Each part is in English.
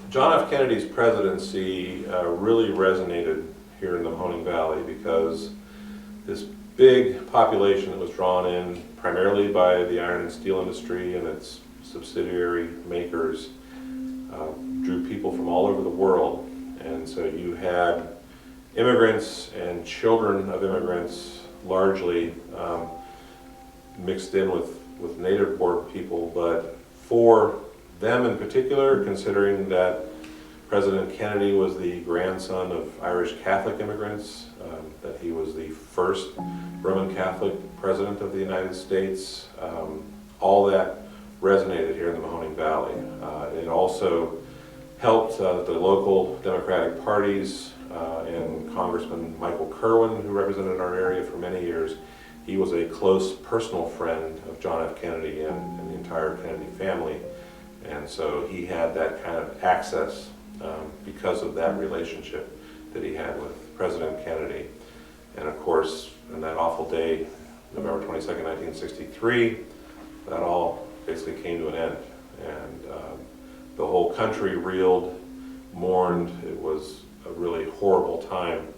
John F. Kennedy's presidency really resonated here in the Mahoning Valley because this big population that was drawn in primarily by the iron and steel industry and its subsidiary makers drew people from all over the world. And so you had immigrants and children of immigrants largely mixed in with native-born people, but for them in particular, considering that President Kennedy was the grandson of Irish Catholic immigrants, that he was the first Roman Catholic president of the United States, all that resonated here in the Mahoning Valley. It also helped the local Democratic parties and Congressman Michael Kerwin, who represented our area for many years. He was a close personal friend of John F. Kennedy and the entire Kennedy family. And so he had that kind of access because of that relationship that he had with President Kennedy. And of course, on that awful day, November 22nd, 1963, that all basically came to an end. And the whole country reeled, mourned. It was a really horrible time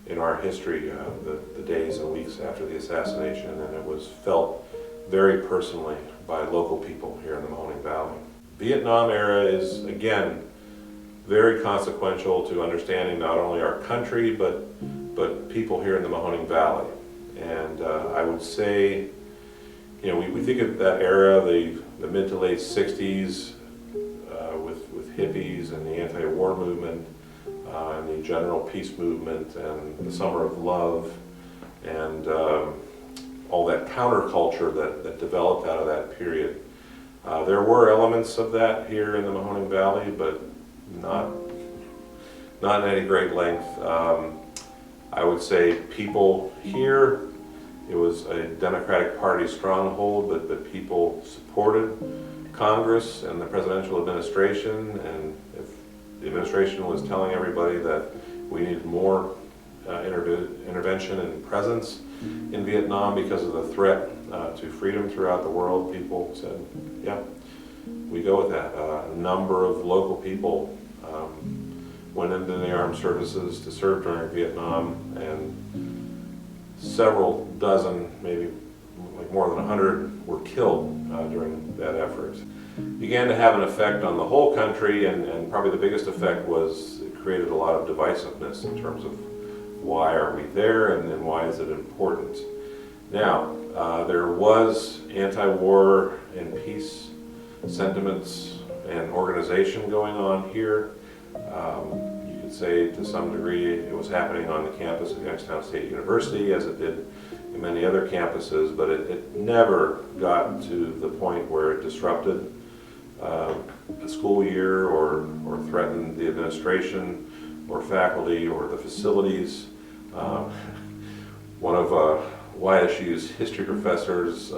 in our history, the days and weeks after the assassination, and it was felt very personally by local people here in the Mahoning Valley. Vietnam era is, again, very consequential to understanding not only our country, but people here in the Mahoning Valley. And I would say, you know, we think of that era, the mid to late 60s, with hippies and the anti-war movement, and the general peace movement, and the Summer of Love, and all that counterculture that developed out of that period. There were elements of that here in the Mahoning Valley, but not in any great length. I would say people here, it was a Democratic Party stronghold, but people supported Congress and the presidential administration, and if the administration was telling everybody that we needed more intervention and presence in Vietnam because of the threat to freedom throughout the world, people said, yeah, we go with that. A number of local people went into the armed services to serve during Vietnam, and several dozen, maybe like more than 100, were killed during that effort. It began to have an effect on the whole country, and probably the biggest effect was it created a lot of divisiveness in terms of why are we there and why is it important. Now, there was anti-war and peace sentiments and organization going on here. You could say to some degree it was happening on the campus of Youngstown State University, as it did in many other campuses, but it never got to the point where it disrupted the school year or threatened the administration or faculty or the facilities. One of YSU's history professors,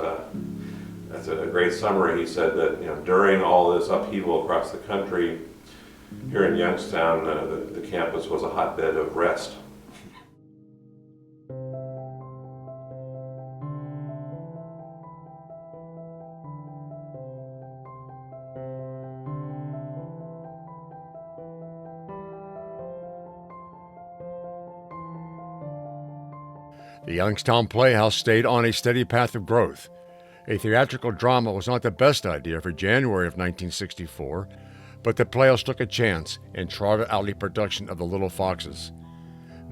that's a great summary. He said that, you know, during all this upheaval across the country, here in Youngstown, the campus was a hotbed of rest. The Youngstown Playhouse stayed on a steady path of growth. A theatrical drama was not the best idea for January of 1964, but the Playhouse took a chance and trotted out a production of The Little Foxes.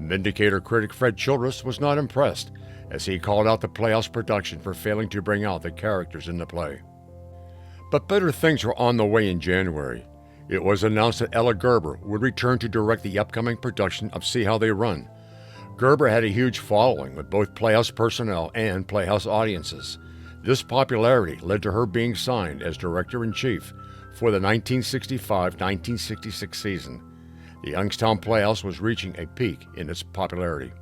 Vindicator critic Fred Childress was not impressed, as he called out the Playhouse production for failing to bring out the characters in the play. But better things were on the way in January. It was announced that Ella Gerber would return to direct the upcoming production of See How They Run. Gerber had a huge following with both Playhouse personnel and Playhouse audiences. This popularity led to her being signed as Director-in-Chief for the 1965-1966 season. The Youngstown Playhouse was reaching a peak in its popularity.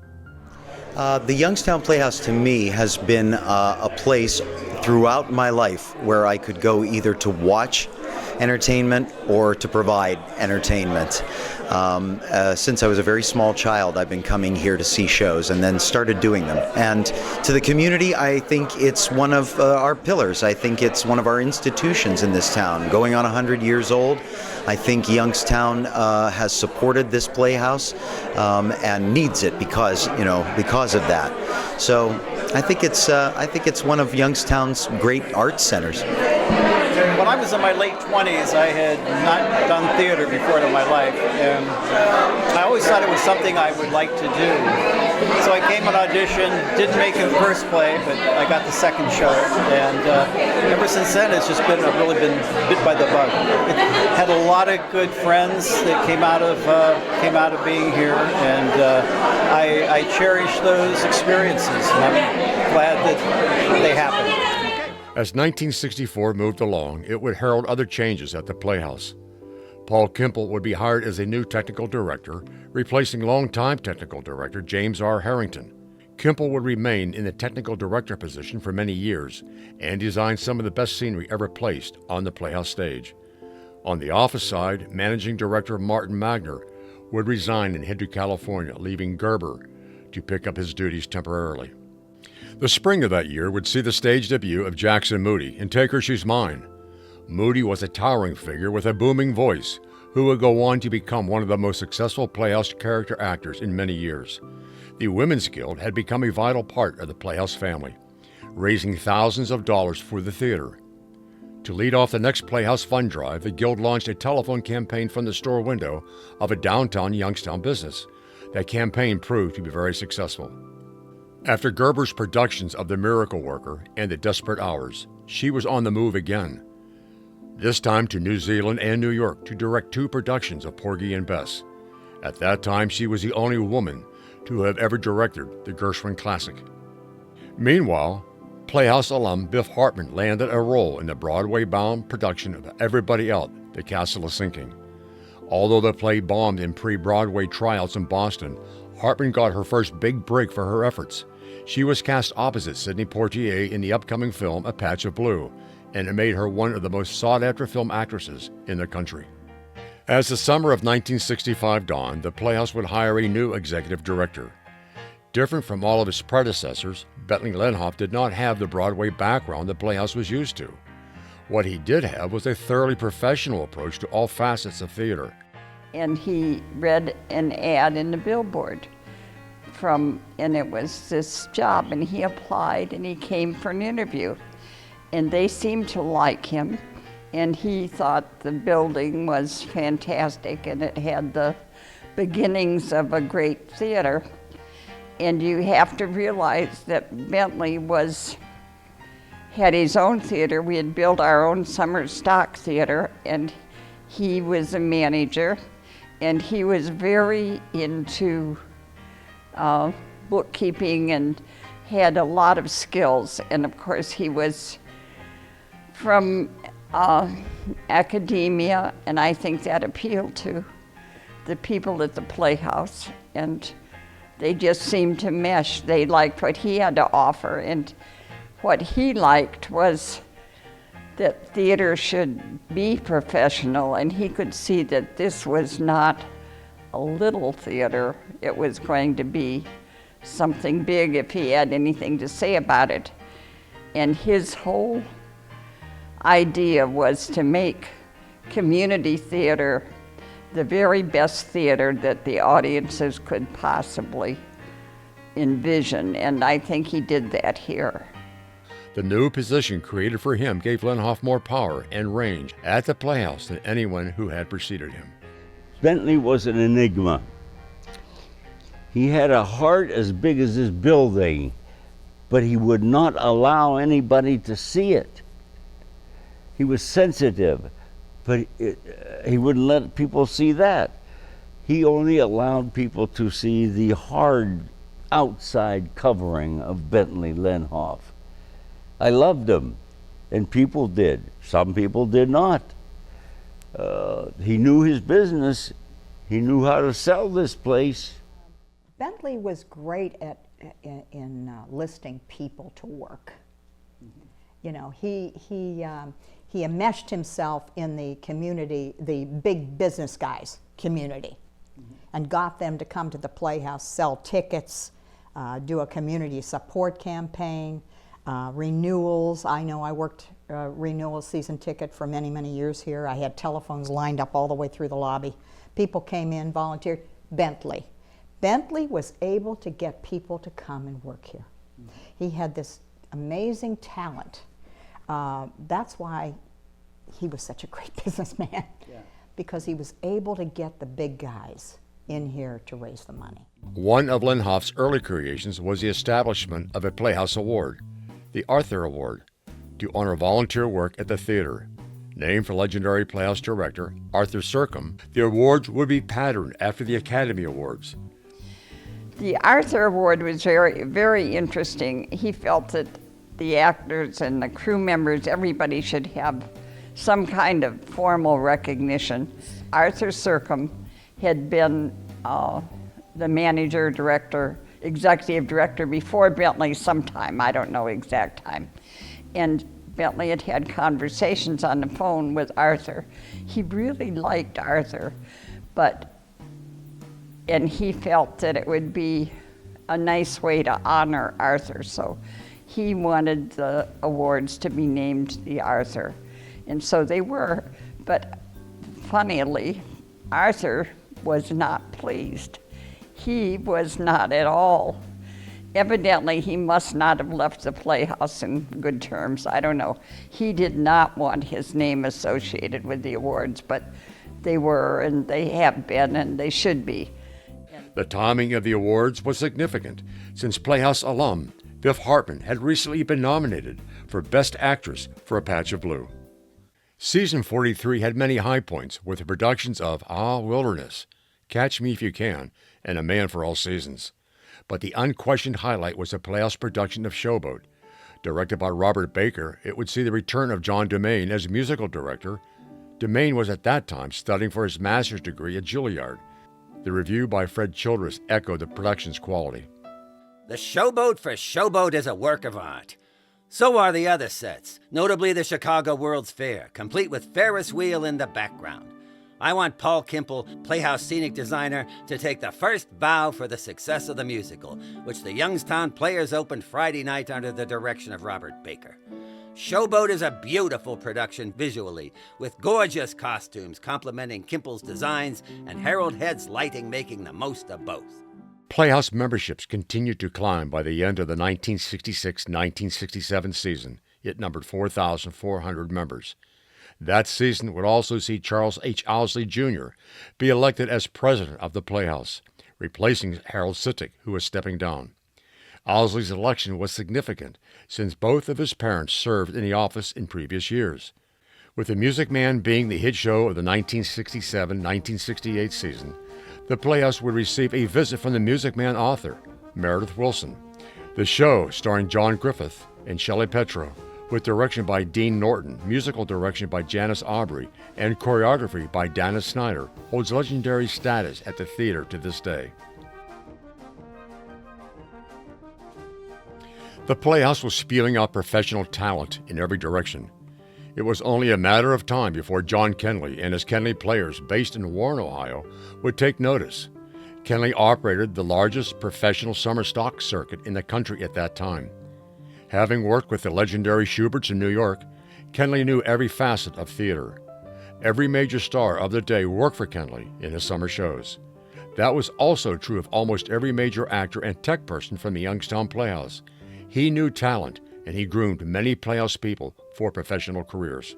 The Youngstown Playhouse to me has been a place throughout my life where I could go either to watch entertainment or to provide entertainment. Since I was a very small child, I've been coming here to see shows and then started doing them. And to the community, I think it's one of our pillars. I think it's one of our institutions in this town. Going on 100 years old, I think Youngstown has supported this playhouse and needs it because of that. So I think it's one of Youngstown's great arts centers. When I was in my late 20s, I had not done theater before in my life, and I always thought it was something I would like to do. So I came and auditioned, didn't make the first play, but I got the second show, and ever since then it's just been, I've really been bit by the bug. It had a lot of good friends that came out of being here, and I cherish those experiences, and I'm glad that they happened. As 1964 moved along, it would herald other changes at the Playhouse. Paul Kimple would be hired as a new technical director, replacing longtime technical director James R. Harrington. Kimple would remain in the technical director position for many years and designed some of the best scenery ever placed on the Playhouse stage. On the office side, managing director Martin Magner would resign and head to California, leaving Gerber to pick up his duties temporarily. The spring of that year would see the stage debut of Jackson Moody in Take Her She's Mine. Moody was a towering figure with a booming voice who would go on to become one of the most successful Playhouse character actors in many years. The Women's Guild had become a vital part of the Playhouse family, raising thousands of dollars for the theater. To lead off the next Playhouse fund drive, the Guild launched a telephone campaign from the store window of a downtown Youngstown business. That campaign proved to be very successful. After Gerber's productions of The Miracle Worker and The Desperate Hours, she was on the move again, this time to New Zealand and New York to direct 2 productions of Porgy and Bess. At that time, she was the only woman to have ever directed the Gershwin classic. Meanwhile, Playhouse alum Biff Hartman landed a role in the Broadway-bound production of Everybody Out, The Castle is Sinking. Although the play bombed in pre-Broadway tryouts in Boston, Hartman got her first big break for her efforts. She was cast opposite Sidney Poitier in the upcoming film A Patch of Blue, and it made her one of the most sought-after film actresses in the country. As the summer of 1965 dawned, the Playhouse would hire a new executive director. Different from all of his predecessors, Bentley Lenhoff did not have the Broadway background the Playhouse was used to. What he did have was a thoroughly professional approach to all facets of theater. And he read an ad in the Billboard and it was this job, and he applied and he came for an interview. And they seemed to like him, and he thought the building was fantastic and it had the beginnings of a great theater. And you have to realize that Bentley had his own theater. We had built our own summer stock theater, and he was a manager, and he was very into bookkeeping and had a lot of skills. And of course he was from academia, and I think that appealed to the people at the Playhouse, and they just seemed to mesh. They liked what he had to offer, and what he liked was that theater should be professional, and he could see that this was not a little theater. It was going to be something big if he had anything to say about it. And his whole idea was to make community theater the very best theater that the audiences could possibly envision, and I think he did that here. The new position created for him gave Lenhoff more power and range at the Playhouse than anyone who had preceded him. Bentley was an enigma. He had a heart as big as this building, but he would not allow anybody to see it. He was sensitive, but he wouldn't let people see that. He only allowed people to see the hard outside covering of Bentley Lenhoff. I loved him, and people did. Some people did not. He knew his business. He knew how to sell this place. Bentley was great at in listing people to work. You know, he he enmeshed himself in the community, the big business guys community, and got them to come to the Playhouse, sell tickets, do a community support campaign, renewals. I know I worked renewal season ticket for many, many years here. I had telephones lined up all the way through the lobby. People came in, volunteered. Bentley. Bentley was able to get people to come and work here. He had this amazing talent. That's why he was such a great businessman, because he was able to get the big guys in here to raise the money. One of Linhoff's early creations was the establishment of a Playhouse Award, the Arthur Award, to honor volunteer work at the theater. Named for legendary Playhouse director Arthur Sercombe, the awards would be patterned after the Academy Awards. The Arthur Award was very, very interesting. He felt that the actors and the crew members, everybody should have some kind of formal recognition. Arthur Sercombe had been the manager, director, executive director before Bentley sometime, I don't know exact time. And Bentley had had conversations on the phone with Arthur. He really liked Arthur, and he felt that it would be a nice way to honor Arthur, so he wanted the awards to be named the Arthur. And so they were, but funnily, Arthur was not pleased. He was not at all. Evidently, he must not have left the Playhouse in good terms. I don't know. He did not want his name associated with the awards, but they were, and they have been, and they should be. The timing of the awards was significant, since Playhouse alum Biff Hartman had recently been nominated for Best Actress for A Patch of Blue. Season 43 had many high points, with the productions of Ah, Wilderness, Catch Me If You Can, and A Man for All Seasons. But the unquestioned highlight was the Playhouse production of Showboat. Directed by Robert Baker, it would see the return of John DeMaine as musical director. DeMaine was at that time studying for his master's degree at Juilliard. The review by Fred Childress echoed the production's quality. The Showboat for Showboat is a work of art. So are the other sets, notably the Chicago World's Fair, complete with Ferris wheel in the background. I want Paul Kimple, Playhouse scenic designer, to take the first bow for the success of the musical, which the Youngstown Players opened Friday night under the direction of Robert Baker. Showboat is a beautiful production visually, with gorgeous costumes complementing Kimple's designs and Harold Head's lighting making the most of both. Playhouse memberships continued to climb by the end of the 1966-1967 season. It numbered 4,400 members. That season would also see Charles H. Owsley, Jr. be elected as president of the Playhouse, replacing Harold Sittick, who was stepping down. Owsley's election was significant, since both of his parents served in the office in previous years. With The Music Man being the hit show of the 1967-1968 season, the Playhouse would receive a visit from the Music Man author, Meredith Willson. The show, starring John Griffith and Shelley Petro, with direction by Dean Norton, musical direction by Janice Aubrey, and choreography by Dana Snyder, holds legendary status at the theater to this day. The Playhouse was spewing out professional talent in every direction. It was only a matter of time before John Kenley and his Kenley Players, based in Warren, Ohio, would take notice. Kenley operated the largest professional summer stock circuit in the country at that time. Having worked with the legendary Schuberts in New York, Kenley knew every facet of theater. Every major star of the day worked for Kenley in his summer shows. That was also true of almost every major actor and tech person from the Youngstown Playhouse. He knew talent, and he groomed many Playhouse people for professional careers.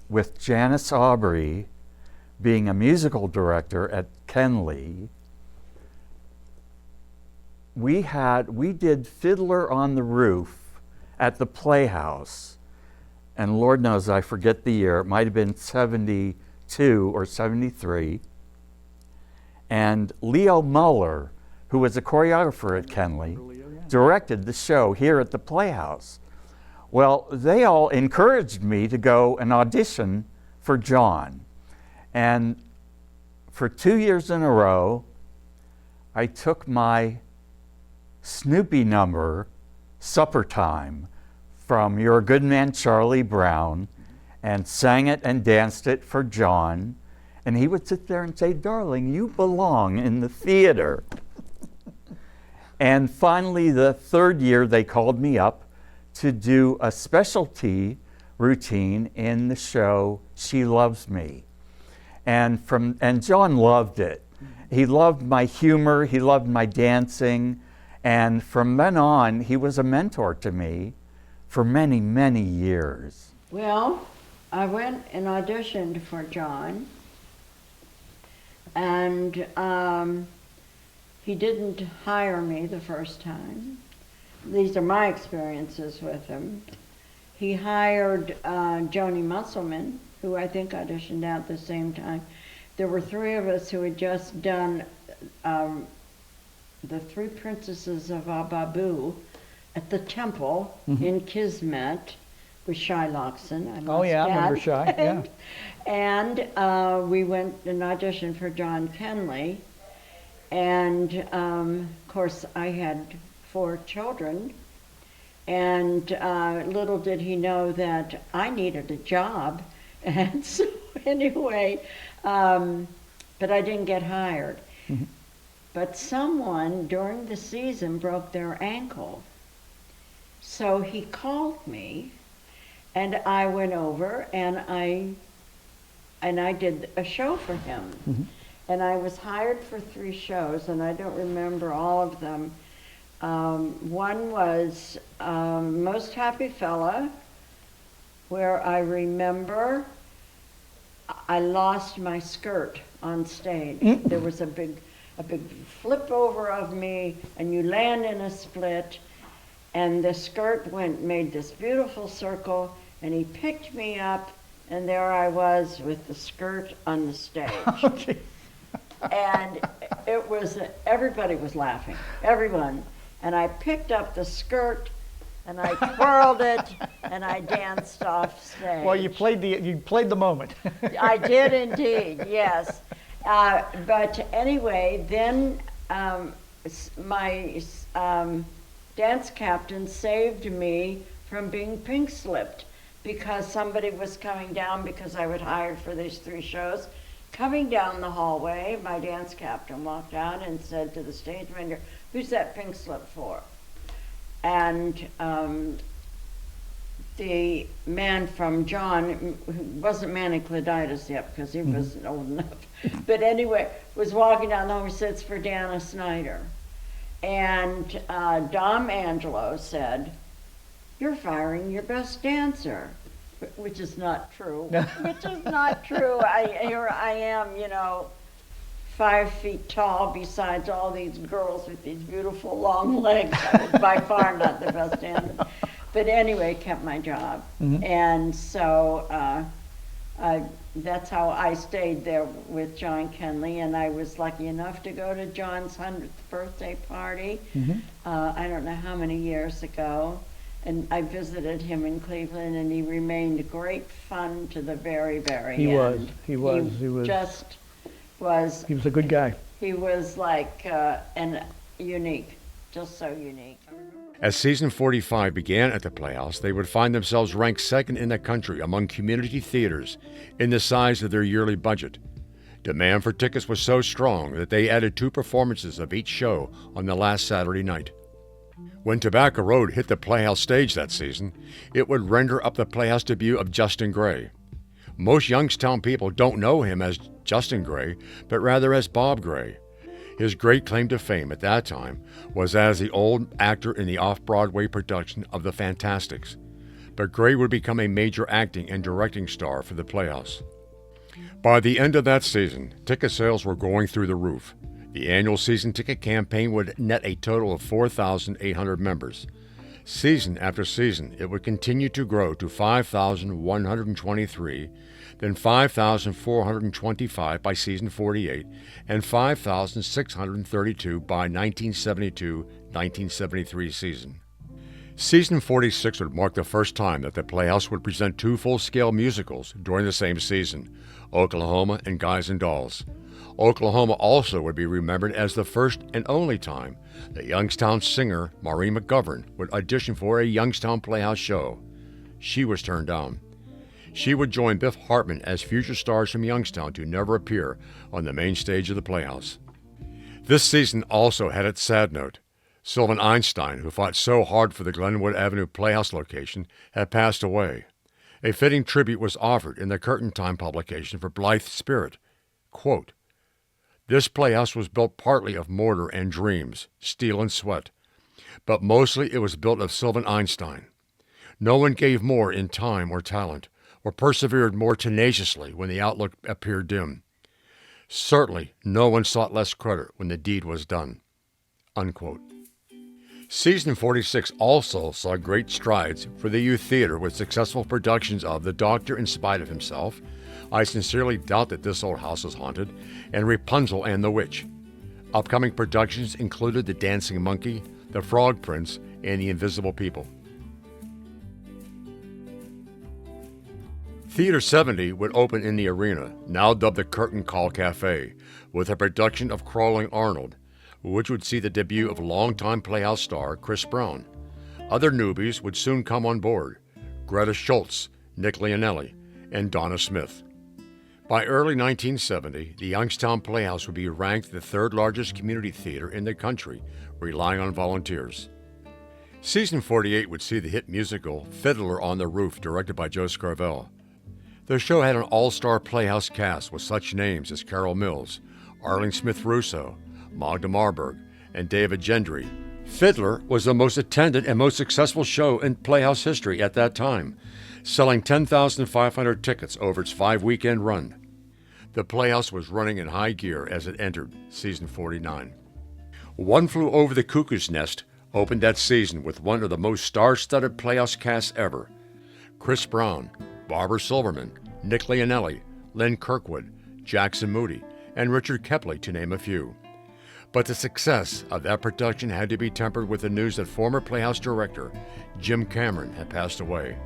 With Janice Aubrey being a musical director at Kenley, we did Fiddler on the Roof at the Playhouse, and Lord knows I forget the year, it might have been 72 or 73, and Leo Muller, who was a choreographer at Kenley, directed the show here at the Playhouse. Well, they all encouraged me to go and audition for John, and for 2 years in a row, I took my Snoopy number, Supper Time, from You're a Good Man, Charlie Brown, and sang it and danced it for John. And he would sit there and say, "Darling, you belong in the theater." And finally, the third year, they called me up to do a specialty routine in the show She Loves Me. And John loved it. He loved my humor, he loved my dancing, and from then on, he was a mentor to me for many, many years. Well, I went and auditioned for John, and he didn't hire me the first time. These are my experiences with him. He hired Joni Musselman, who I think auditioned at the same time. There were three of us who had just done The Three Princesses of Ababu at the temple in Kismet with Shai Loxon. I must I remember add. Shai, yeah. And we went and auditioned for John Kenley. And of course, I had 4 children. And little did he know that I needed a job. And so anyway, but I didn't get hired. Mm-hmm. But someone during the season broke their ankle. So he called me, and I went over and I did a show for him. Mm-hmm. And I was hired for 3 shows, and I don't remember all of them. One was Most Happy Fella, where I remember I lost my skirt on stage. There was a big flip over of me, and you land in a split, and the skirt made this beautiful circle, and he picked me up, and there I was with the skirt on the stage. Okay. And it was, everybody was laughing, everyone. And I picked up the skirt, and I twirled it, and I danced off stage. Well, you played the moment. I did indeed, yes. But anyway, then my dance captain saved me from being pink slipped because somebody was coming down, because I was hired for these 3 shows. Coming down the hallway, my dance captain walked out and said to the stage manager, "Who's that pink slip for?" And the man from John, who wasn't Manny Cloditis yet because he wasn't old enough, but anyway, was walking down the hallway and said, "It's for Dana Snyder." And Dom Angelo said, "You're firing your best dancer," which is not true. Which is not true. Here I am, 5 feet tall, besides all these girls with these beautiful long legs. I was by far not the best dancer. But anyway, kept my job. And so that's how I stayed there with John Kenley, and I was lucky enough to go to John's 100th birthday party, I don't know how many years ago. And I visited him in Cleveland, and he remained great fun to the very, very end. He was a good guy. He was like unique, just so unique. As season 45 began at the Playhouse, they would find themselves ranked second in the country among community theaters in the size of their yearly budget. Demand for tickets was so strong that they added 2 performances of each show on the last Saturday night. When Tobacco Road hit the Playhouse stage that season, it would render up the Playhouse debut of Justin Gray. Most Youngstown people don't know him as Justin Gray, but rather as Bob Gray. His great claim to fame at that time was as the old actor in the off-Broadway production of The Fantastics, but Gray would become a major acting and directing star for the Playhouse. By the end of that season, ticket sales were going through the roof. The annual season ticket campaign would net a total of 4,800 members. Season after season, it would continue to grow to 5,123, then 5,425 by season 48, and 5,632 by 1972-1973 season. Season 46 would mark the first time that the Playhouse would present 2 full-scale musicals during the same season, Oklahoma and Guys and Dolls. Oklahoma also would be remembered as the first and only time that Youngstown singer Maureen McGovern would audition for a Youngstown Playhouse show. She was turned down. She would join Biff Hartman as future stars from Youngstown to never appear on the main stage of the Playhouse. This season also had its sad note. Sylvan Einstein, who fought so hard for the Glenwood Avenue Playhouse location, had passed away. A fitting tribute was offered in the Curtain Time publication for Blythe's spirit. Quote, "This playhouse was built partly of mortar and dreams, steel and sweat, but mostly it was built of Sylvan Einstein. No one gave more in time or talent, or persevered more tenaciously when the outlook appeared dim. Certainly no one sought less credit when the deed was done." Unquote. Season 46 also saw great strides for the youth theater with successful productions of The Doctor in Spite of Himself, I Sincerely Doubt That This Old House Is Haunted, and Rapunzel and the Witch. Upcoming productions included The Dancing Monkey, The Frog Prince, and The Invisible People. Theater 70 would open in the arena, now dubbed the Curtain Call Cafe, with a production of Crawling Arnold, which would see the debut of longtime Playhouse star Chris Brown. Other newbies would soon come on board: Greta Schultz, Nick Leonelli, and Donna Smith. By early 1970, the Youngstown Playhouse would be ranked the third largest community theater in the country, relying on volunteers. Season 48 would see the hit musical Fiddler on the Roof, directed by Joe Scarvell. The show had an all-star Playhouse cast with such names as Carol Mills, Arlene Smith Russo, Magda Marburg, and David Gendry. Fiddler was the most attended and most successful show in Playhouse history at that time, selling 10,500 tickets over its 5-weekend run. The Playhouse was running in high gear as it entered season 49. One Flew Over the Cuckoo's Nest opened that season with one of the most star-studded Playhouse casts ever: Chris Brown, Barbara Silverman, Nick Leonelli, Lynn Kirkwood, Jackson Moody, and Richard Kepley, to name a few. But the success of that production had to be tempered with the news that former Playhouse director Jim Cameron had passed away.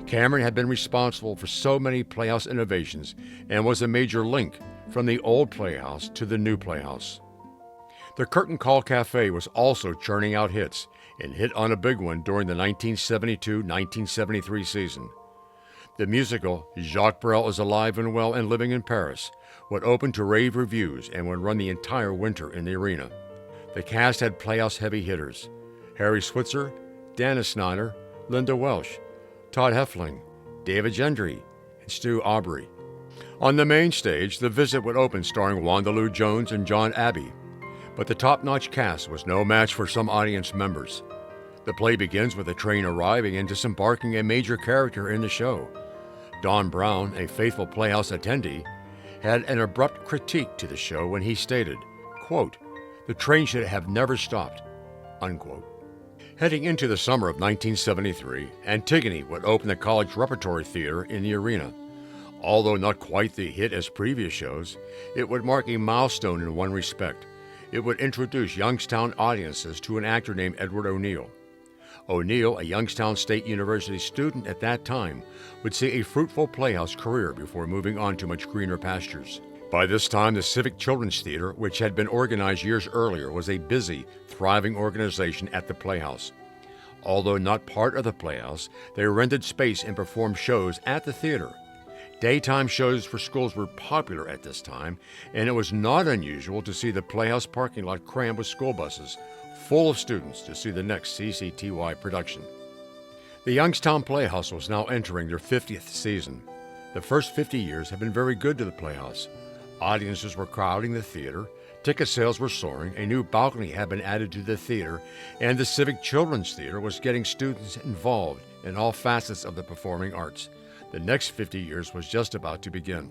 Cameron had been responsible for so many Playhouse innovations and was a major link from the old Playhouse to the new Playhouse. The Curtain Call Cafe was also churning out hits, and hit on a big one during the 1972-1973 season. The musical Jacques Brel Is Alive and Well and Living in Paris would open to rave reviews and would run the entire winter in the arena. The cast had Playhouse heavy hitters: Harry Switzer, Dana Snyder, Linda Welsh, Todd Heffling, David Gendry, and Stu Aubrey. On the main stage, The Visit would open starring Wanda Lou Jones and John Abbey, but the top-notch cast was no match for some audience members. The play begins with a train arriving and disembarking a major character in the show. Don Brown, a faithful Playhouse attendee, had an abrupt critique to the show when he stated, quote, "The train should have never stopped," unquote. Heading into the summer of 1973, Antigone would open the College Repertory Theater in the arena. Although not quite the hit as previous shows, it would mark a milestone in one respect. It would introduce Youngstown audiences to an actor named Edward O'Neill. O'Neill, a Youngstown State University student at that time, would see a fruitful Playhouse career before moving on to much greener pastures. By this time, the Civic Children's Theater, which had been organized years earlier, was a busy, thriving organization at the Playhouse. Although not part of the Playhouse, they rented space and performed shows at the theater. Daytime shows for schools were popular at this time, and it was not unusual to see the Playhouse parking lot crammed with school buses, full of students to see the next CCTY production. The Youngstown Playhouse was now entering their 50th season. The first 50 years had been very good to the Playhouse. Audiences were crowding the theater, ticket sales were soaring, a new balcony had been added to the theater, and the Civic Children's Theater was getting students involved in all facets of the performing arts. The next 50 years was just about to begin.